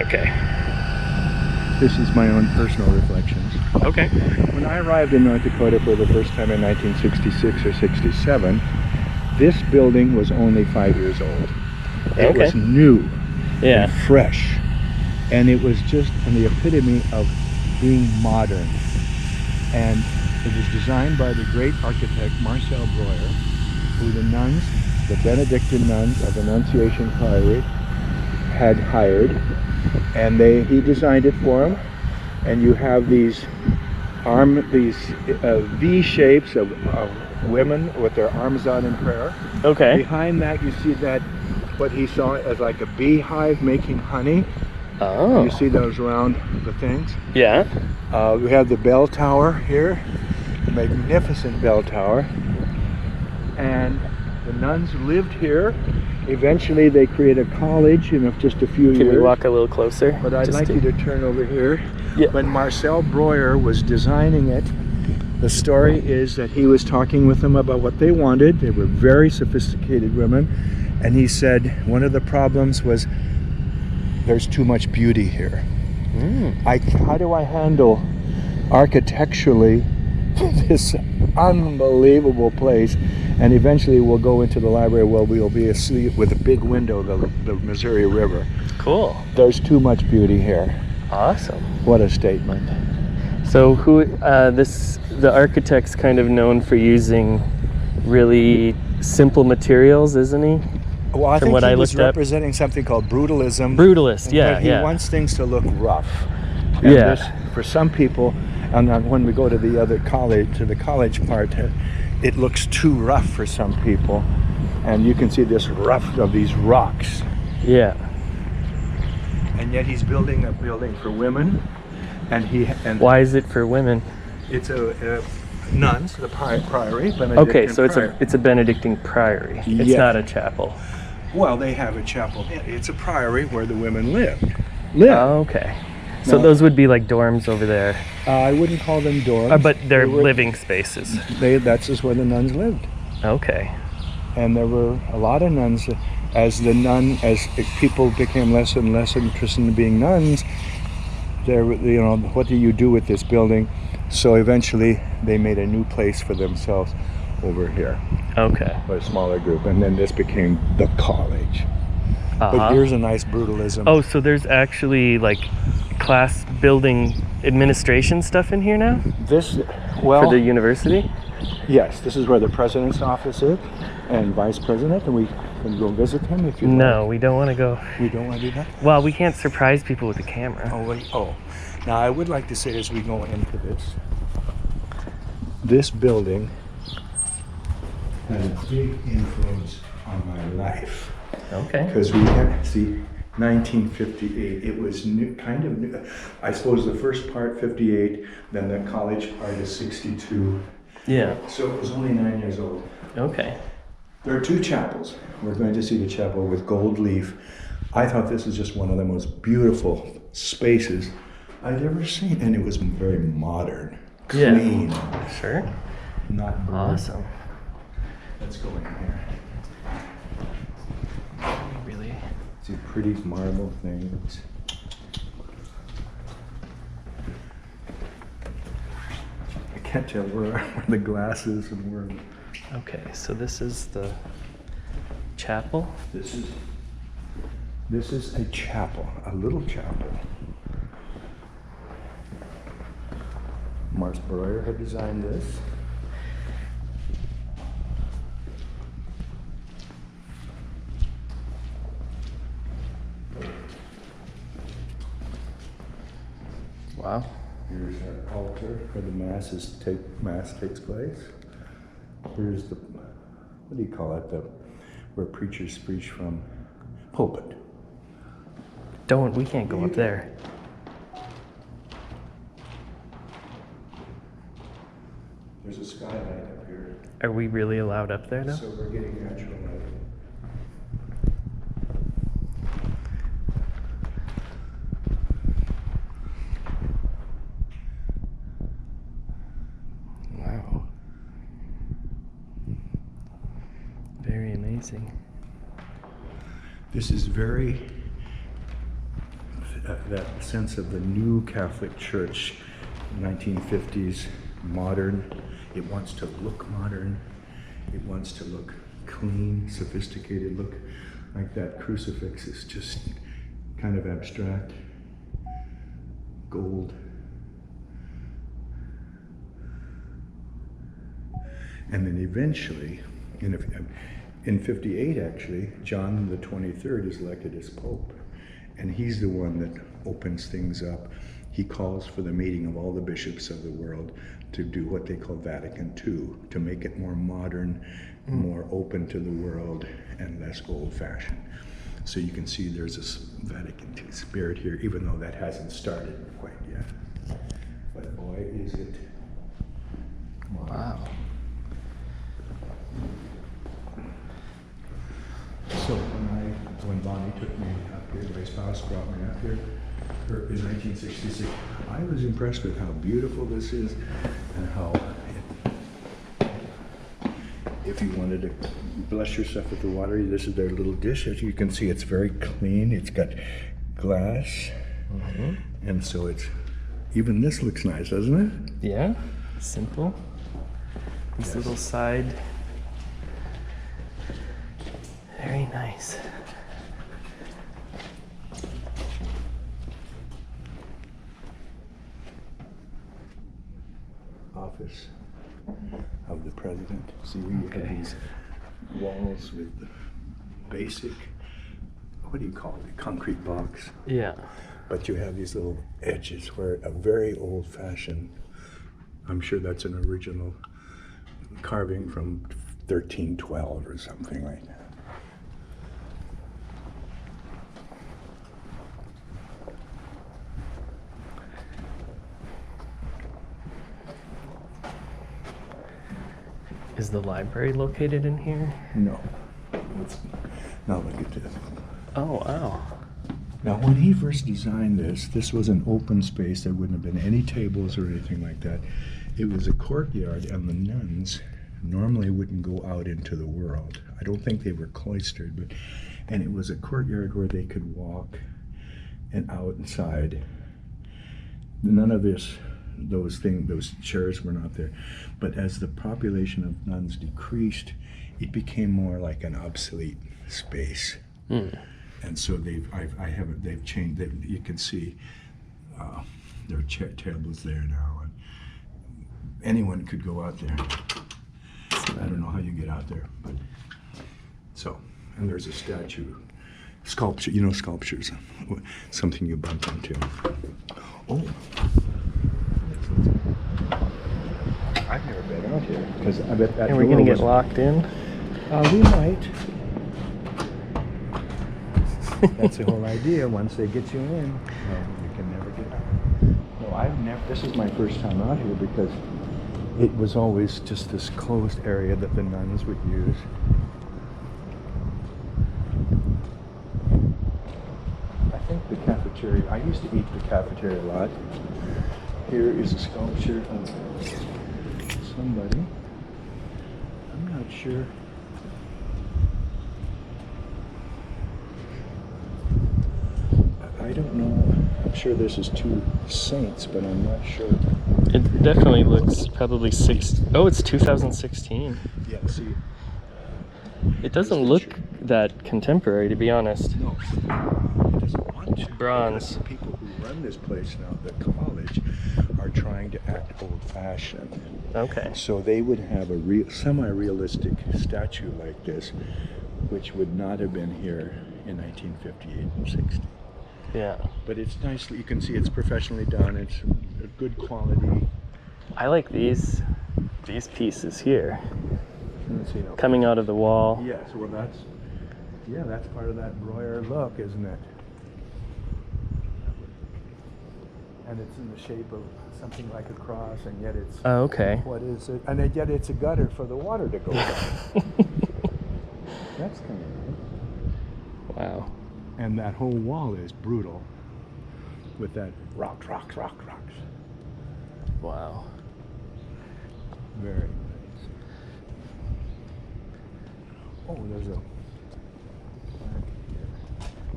Okay. This is my own personal reflections. Okay. When I arrived in North Dakota for the first time in 1966 or 67, this building was only 5 years old. It was new and fresh, and it was just the epitome of being modern. And it was designed by the great architect Marcel Breuer, who the nuns, the Benedictine nuns of Annunciation Priory, had hired, and he designed it for them. And you have these V shapes of women with their arms out in prayer. Okay. Behind that, you see that what he saw as like a beehive making honey. Oh. You see those round the things. Yeah. We have the bell tower here, magnificent bell tower, and the nuns lived here. Eventually they created a college in just a few years. Can we walk a little closer? But I'd like you to turn over here. Yeah. When Marcel Breuer was designing it, the story is that he was talking with them about what they wanted. They were very sophisticated women, and he said one of the problems was there's too much beauty here. How do I handle architecturally this unbelievable place? And eventually we'll go into the library where we'll be asleep with a big window, the Missouri River. Cool. There's too much beauty here. Awesome. What a statement. So the architect's kind of known for using really simple materials, isn't he? Well, I think he was representing something called brutalism. Brutalist, yeah, He wants things to look rough. And yeah. For some people, and then when we go to the college part, it looks too rough for some people, and you can see this rough of these rocks. Yeah. And yet he's building a building for women, and why is it for women? It's a nuns, the Priory. Okay, so it's a Benedictine Priory. It's not a chapel. Well, they have a chapel. It's a priory where the women lived. Oh, okay. So those would be like dorms over there. I wouldn't call them dorms. But they're living spaces. That's just where the nuns lived. Okay. And there were a lot of nuns. As people became less and less interested in being nuns, what do you do with this building? So eventually they made a new place for themselves over here. Okay. For a smaller group, and then this became the college. But here's a nice brutalism. Oh, so there's actually like class building administration stuff in here now? For the university? Yes, this is where the president's office is and vice president, and we can go visit him if you like. No, we don't want to go. We don't want to do that? Well, we can't surprise people with a camera. Now I would like to say as we go into this building had a big influence on my life. Okay. Because we had, 1958, it was kind of new. I suppose the first part, 58, then the college part is 62. Yeah. So it was only 9 years old. Okay. There are two chapels. We're going to see the chapel with gold leaf. I thought this was just one of the most beautiful spaces I'd ever seen, and it was very modern, clean. Yeah. Sure. Not boring. Awesome. Let's go in here. Really? See pretty marble things. I can't tell where the glass is and where. Okay, so this is the chapel. This is a chapel, a little chapel. Marcel Breuer had designed this. Wow. Here's our altar where the mass takes place. Here's what do you call it? Where preachers preach from pulpit. We can't go up there. There's a skylight up here. Are we really allowed up there now? So we're getting natural light. Wow. Very amazing. This is very that sense of the new Catholic Church, 1950s, modern. It wants to look modern. It wants to look clean, sophisticated. Look, like that crucifix is just kind of abstract. Gold. And then eventually, in 58 actually, John the 23rd is elected as Pope. And he's the one that opens things up. He calls for the meeting of all the bishops of the world to do what they call Vatican II, to make it more modern, more open to the world, and less old-fashioned. So you can see there's this Vatican II spirit here, even though that hasn't started quite yet. But boy, is it modern. Wow. So when Bonnie took me up here, my spouse brought me up here in 1966, I was impressed with how beautiful this is and how, if you wanted to bless yourself with the water, this is their little dish. As you can see, it's very clean. It's got glass, and so it's, even this looks nice, doesn't it? Yeah, simple. This little side. Very nice. Office of the president. See, we have these walls with the basic, what do you call it, concrete blocks. Yeah. But you have these little edges where a very old-fashioned, I'm sure that's an original carving from 1312 or something like that. Is the library located in here? No. Now look at this. Oh, wow. Now when he first designed this was an open space. There wouldn't have been any tables or anything like that. It was a courtyard, and the nuns normally wouldn't go out into the world. I don't think they were cloistered, and it was a courtyard where they could walk and outside. None of those chairs were not there. But as the population of nuns decreased, it became more like an obsolete space. And so they've changed. You can see there are tables there now, and anyone could go out there. I don't know how you get out there, but so, and there's a statue, sculpture. You know, sculptures, something you bump into. Oh. I've never been out here because I bet that. And we're gonna get locked in. We might. That's the whole idea. Once they get you in, you can never get out. No, I've never. This is my first time out here because it was always just this closed area that the nuns would use. I think the cafeteria. I used to eat the cafeteria a lot. Here is a sculpture of somebody. I'm not sure. I don't know. I'm sure this is two saints, but I'm not sure. It definitely looks probably Oh, it's 2016. Yeah, see. It doesn't look that contemporary, to be honest. No, it doesn't want to. Bronze. The people who run this place now, the college, are trying to act old-fashioned. Okay. So they would have a semi-realistic statue like this, which would not have been here in 1958 and 60. Yeah. But it's nicely, you can see it's professionally done. It's a good quality. I like these pieces here. Let's see, no. Coming out of the wall. Yes, well that's part of that Breuer look, isn't it? And it's in the shape of something like a cross, and yet it's... Oh, okay. What is it? And yet it's a gutter for the water to go down. That's kind of nice. Wow. And that whole wall is brutal with that rocks. Wow. Very nice. Oh, there's a...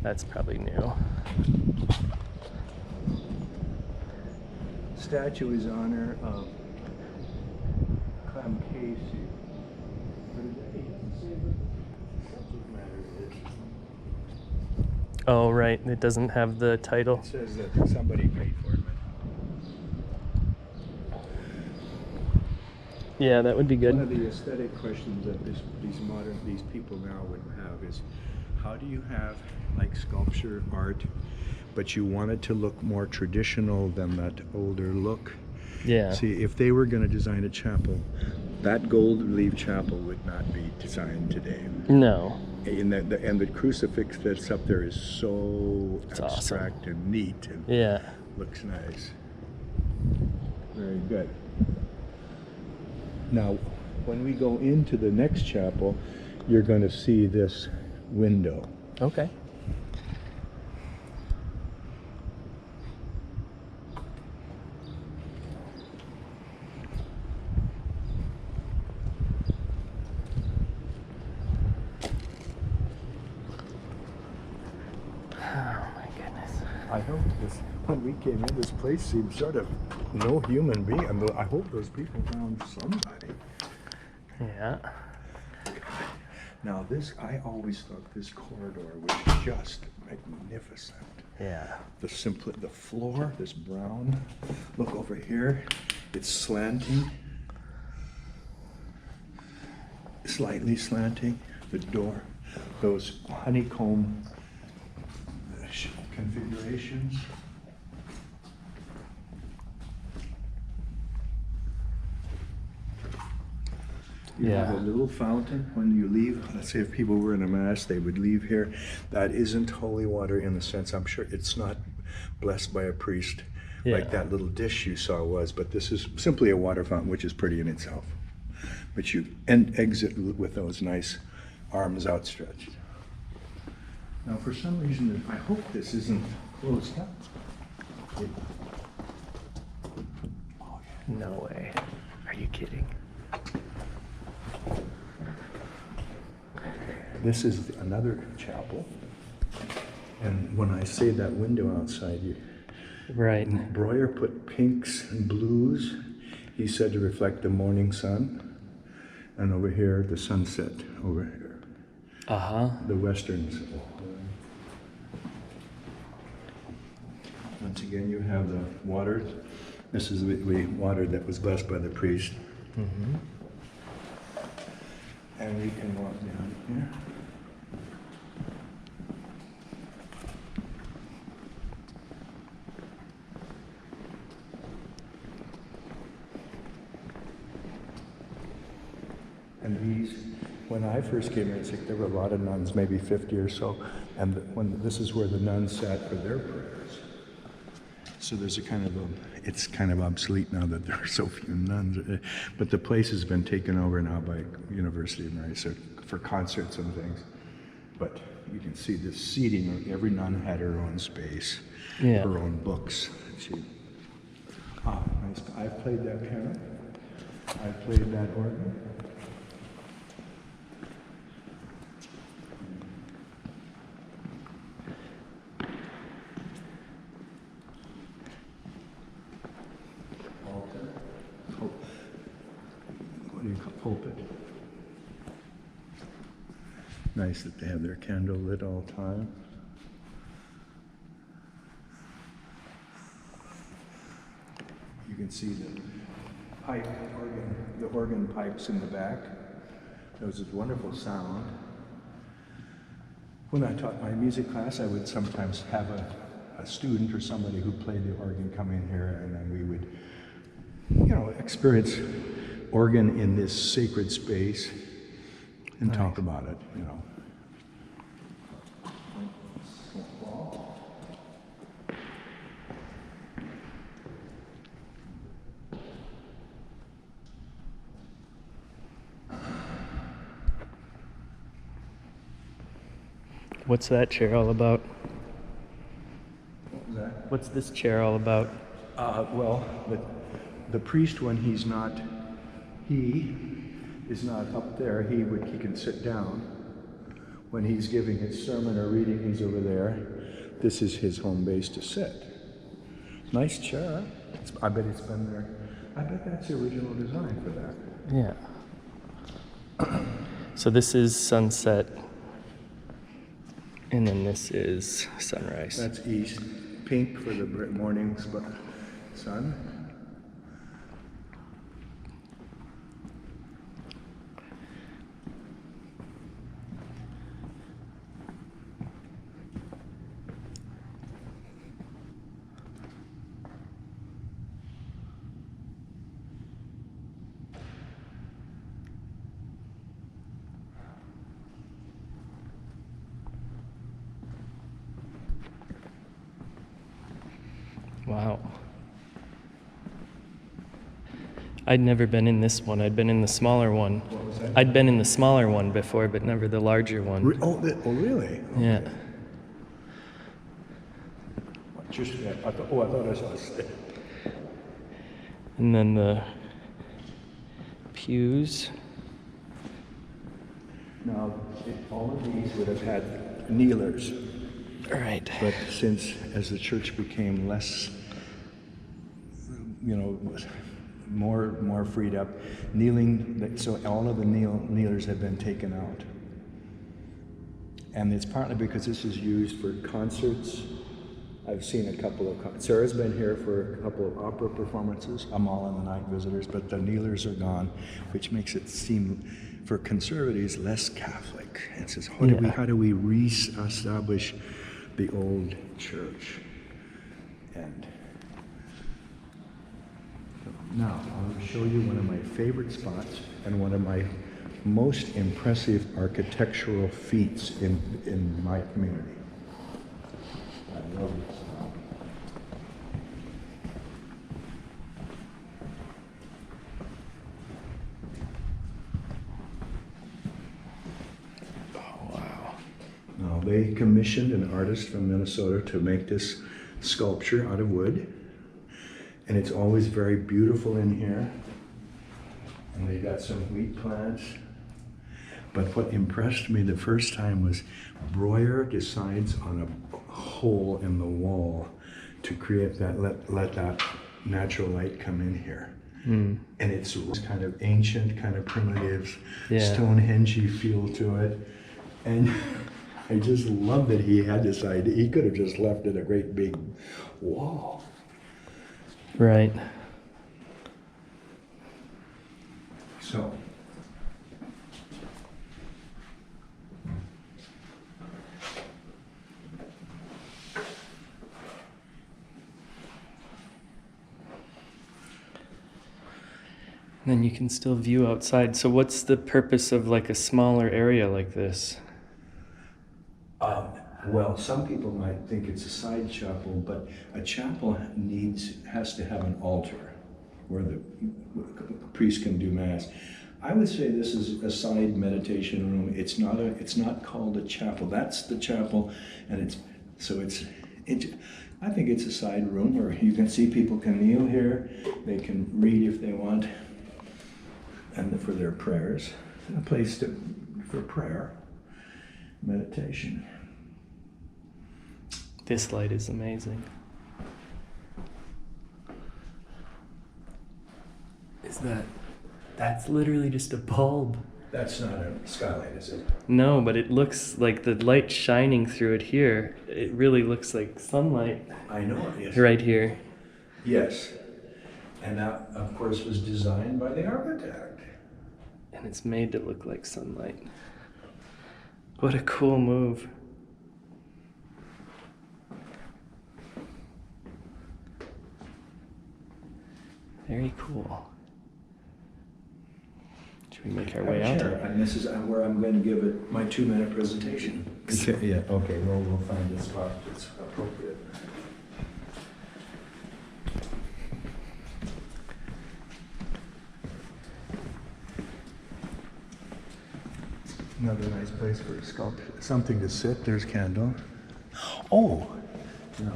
That's probably new. statue is in honor of Clem Casey. But he doesn't say what the subject matter is. Oh, right. It doesn't have the title. It says that somebody paid for it. Yeah, that would be good. One of the aesthetic questions that these people now would have is, how do you have like sculpture art, but you want it to look more traditional than that older look? Yeah. See, if they were going to design a chapel, that gold leaf chapel would not be designed today. No. And the crucifix that's up there is so It's abstract awesome. and neat and Yeah. looks nice. Very good. Now, when we go into the next chapel, you're going to see this window. Okay. I hope when we came in, this place seemed sort of no human being. I hope those people found somebody. Yeah. Now I always thought this corridor was just magnificent. Yeah. The floor, this brown. Look over here, it's slanting. Slightly slanting. The door, those honeycomb configurations. You have a little fountain when you leave. Let's say if people were in a mass, they would leave here. That isn't holy water in the sense, I'm sure it's not blessed by a priest like that little dish you saw was, but this is simply a water fountain, which is pretty in itself. But you exit with those nice arms outstretched. Now, for some reason, I hope this isn't closed up. No way. Are you kidding? This is another chapel. And when I say that window outside, Right. Breuer put pinks and blues, he said, to reflect the morning sun. And over here, the sunset over here. Uh-huh. The westerns. Once again, you have the water. This is the water that was blessed by the priest. Mm-hmm. And we can walk down here. And these, when I first came here, there were a lot of nuns, maybe 50 or so, and this is where the nuns sat for their prayers. So there's it's kind of obsolete now that there are so few nuns, but the place has been taken over now by University of Mary, so for concerts and things. But you can see the seating, every nun had her own space, her own books. Nice. I've played that piano, I've played that organ. Pulpit. Nice that they have their candle lit all the time. You can see the organ pipes in the back. There was this wonderful sound. When I taught my music class, I would sometimes have a student or somebody who played the organ come in here, and then we would, experience organ in this sacred space and talk about it, What's that chair all about? What was that? What's this chair all about? Well, the priest, when he is not up there, he can sit down. When he's giving his sermon or reading, he's over there. This is his home base to sit. Nice chair, huh? I bet it's been there. I bet that's the original design for that. Yeah. So this is sunset, and then this is sunrise. That's east. Pink for the morning sun. Wow. I'd never been in this one. I'd been in the smaller one. What was that? I'd been in the smaller one before, but never the larger one. Oh, really? Okay. Yeah. I thought I saw a step. And then the pews. Now, all of these would have had kneelers. Right. But since, as the church became less, more freed up, kneeling, so all of the kneelers have been taken out. And it's partly because this is used for concerts. I've seen a couple of, Sarah's been here for a couple of opera performances. I'm all in the night visitors, but the kneelers are gone, which makes it seem, for conservatives, less Catholic. It says, how do we re-establish the old church? And now I'll show you one of my favorite spots and one of my most impressive architectural feats in my community. I love this. They commissioned an artist from Minnesota to make this sculpture out of wood, and it's always very beautiful in here. And they got some wheat plants. But what impressed me the first time was Breuer decides on a hole in the wall to create that, let that natural light come in here. And it's kind of ancient, kind of primitive, Stonehenge-y feel to it. And I just love that he had this idea. He could have just left it a great big wall. Right. So, then you can still view outside. So what's the purpose of like a smaller area like this? well, some people might think it's a side chapel, but a chapel has to have an altar where the priest can do mass. I would say this is a side meditation room. It's not called a chapel. That's the chapel, and I think it's a side room where you can see people can kneel here. They can read if they want, and for their prayers, a place for prayer, meditation. This light is amazing. That's literally just a bulb. That's not a skylight, is it? No, but it looks like the light shining through it here. It really looks like sunlight. I know it, yes. Right here. Yes. And that, of course, was designed by the architect. And it's made to look like sunlight. What a cool move. Very cool. Should we make our way out? Sure. And this is where I'm going to give it my 2-minute presentation. Okay, yeah, okay, well, we'll find a spot that's appropriate. Another nice place for a sculpture. Something to sit. There's candle. Oh! No.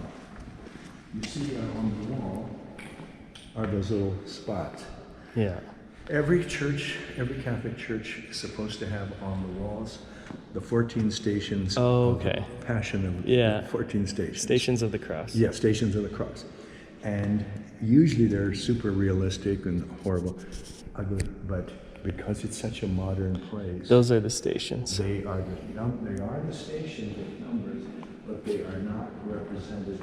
You see on the wall are those little spots. Yeah. Every church, every Catholic church is supposed to have on the walls the 14 stations Oh, of okay. the Passion of 14 stations. Stations of the Cross. Yeah, Stations of the Cross. And usually they're super realistic and horrible, ugly, but because it's such a modern place. Those are the stations. They are the stations with numbers, but they are not represented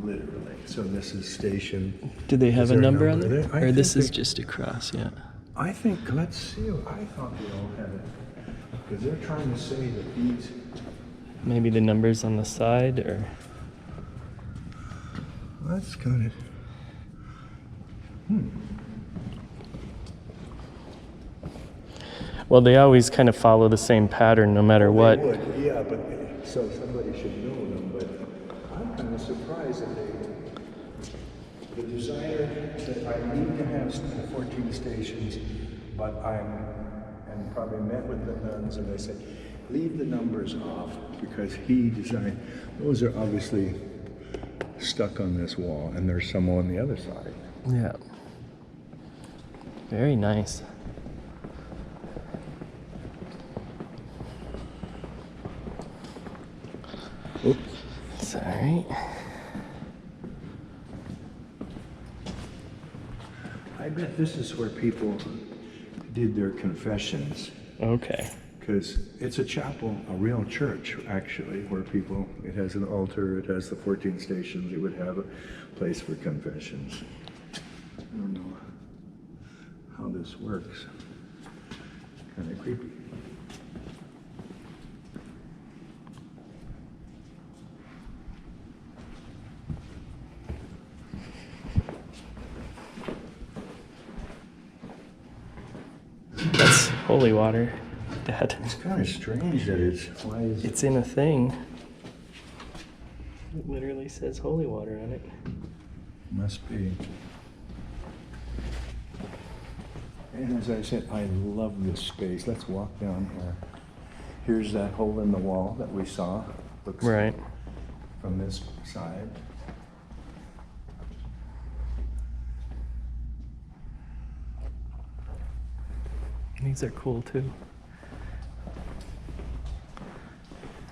literally. So this is station. Do they have a number on there? I Or this is think just a cross, yeah. I think, let's see, I thought they all had it. Because they're trying to say that these. Maybe the numbers on the side, or. That's kind of. Well, they always kind of follow the same pattern no matter what. They would, yeah, but so somebody should know them. But I'm kind of surprised that the designer said I need to have 14 stations, but and probably met with the nuns and they said leave the numbers off because he designed. Those are obviously stuck on this wall, and there's some on the other side. Yeah. Very nice. Oops. Sorry. I bet this is where people did their confessions. Okay. Because it's a chapel, a real church, actually, where people, it has an altar, it has the 14 stations, it would have a place for confessions. I don't know how this works. Kind of creepy. That's holy water, Dad. It's kind of strange that why is it? It's in a thing. It literally says holy water on it. Must be. And as I said, I love this space. Let's walk down here. Here's that hole in the wall that we saw. Looks Right. from this side. These are cool too.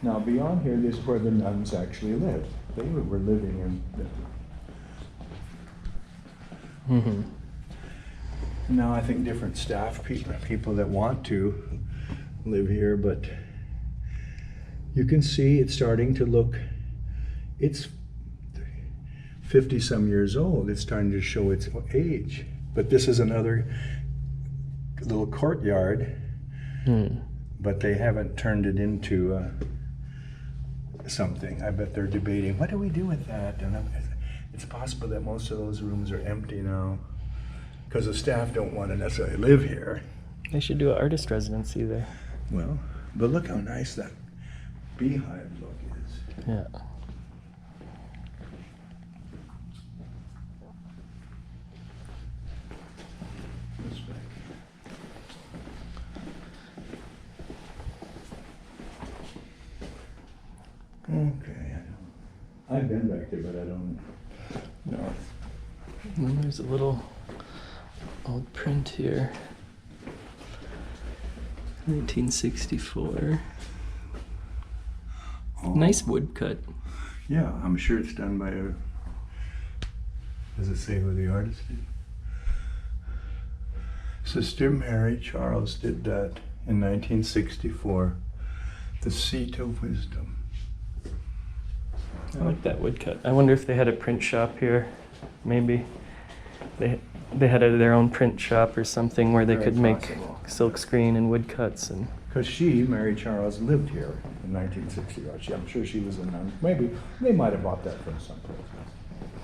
Now beyond here, this is where the nuns actually lived. They were living in the... Mm-hmm. Now I think different staff, people that want to live here, but you can see it's starting to look, it's 50 some years old. It's starting to show its age. But this is another little courtyard, but they haven't turned it into something. I bet they're debating, what do we do with that? And it's possible that most of those rooms are empty now because the staff don't want to necessarily live here. They should do an artist residency there. Well, but look how nice that beehive look is. Yeah. This back. Okay, I've been back there, but I don't know. And then there's a little old print here. 1964. Oh. Nice woodcut. Yeah, I'm sure it's done by a... Does it say who the artist is? Sister Mary Charles did that in 1964. The Seat of Wisdom. I like that woodcut. I wonder if they had a print shop here. Maybe they had their own print shop or something where they Very could make possible. silk screen and woodcuts and. Because Mary Charles, lived here in 1960. I'm sure she was a nun. Maybe they might have bought that from someplace.